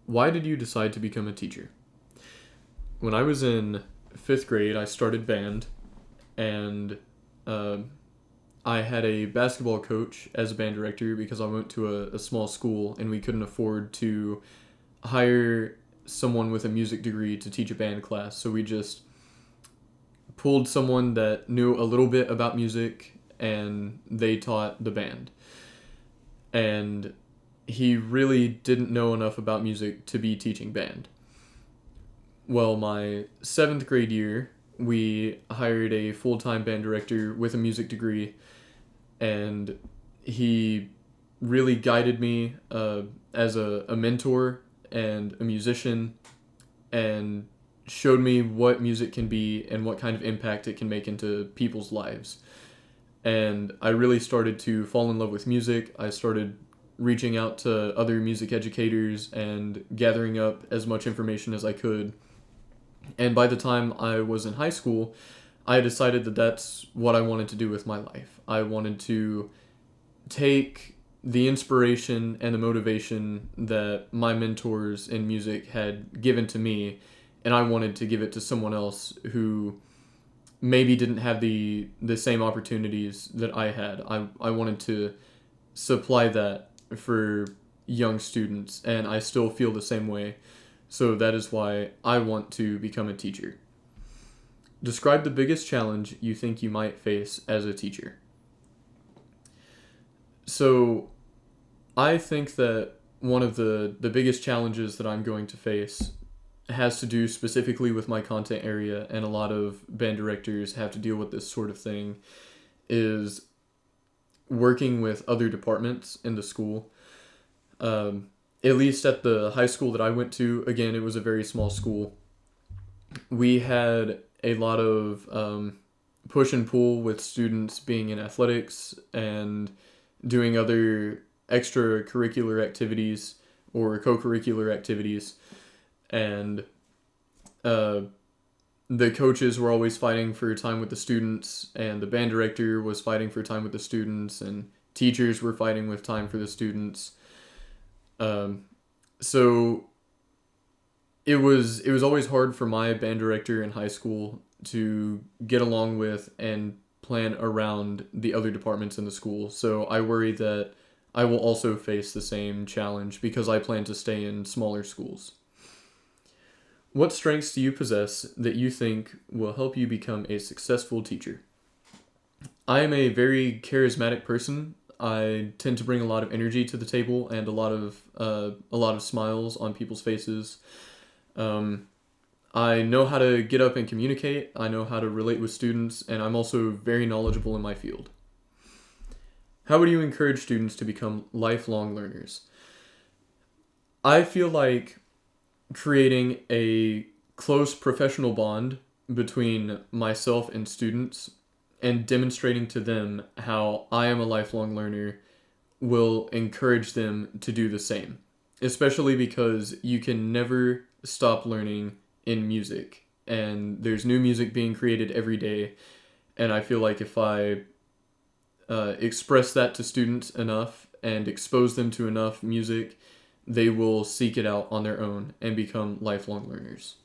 Why did you decide to become a teacher? When I was in fifth grade, I started band, and uh, I had a basketball coach as a band director because I went to a small school and we couldn't afford to hire someone with a music degree to teach a band class. So we just pulled someone that knew a little bit about music and they taught the band. And he really didn't know enough about music to be teaching band. Well, my seventh grade year, we hired a full time band director with a music degree, and he really guided me as a mentor and a musician, and showed me what music can be and what kind of impact it can make into people's lives. And I really started to fall in love with music. I started reaching out to other music educators and gathering up as much information as I could. And by the time I was in high school, I decided that that's what I wanted to do with my life. I wanted to take the inspiration and the motivation that my mentors in music had given to me, and I wanted to give it to someone else who maybe didn't have the same opportunities that I had. I wanted to supply that for young students, and I still feel the same way. So that is why I want to become a teacher. Describe the biggest challenge you think you might face as a teacher. So I think that one of the biggest challenges that I'm going to face has to do specifically with my content area, and a lot of band directors have to deal with this sort of thing, is working with other departments in the school. At least at the high school that I went to, again, it was a very small school. We had a lot of push and pull with students being in athletics and doing other extracurricular activities or co-curricular activities. And the coaches were always fighting for time with the students, and the band director was fighting for time with the students, and teachers were fighting with time for the students. So it was always hard for my band director in high school to get along with and plan around the other departments in the school. So I worry that I will also face the same challenge because I plan to stay in smaller schools. What strengths do you possess that you think will help you become a successful teacher? I am a very charismatic person. I tend to bring a lot of energy to the table and a lot of smiles on people's faces. I know how to get up and communicate. I know how to relate with students, and I'm also very knowledgeable in my field. How would you encourage students to become lifelong learners? I feel like creating a close professional bond between myself and students and demonstrating to them how I am a lifelong learner will encourage them to do the same, especially because you can never stop learning in music, and there's new music being created every day. And I feel like if I express that to students enough and expose them to enough music, they will seek it out on their own and become lifelong learners.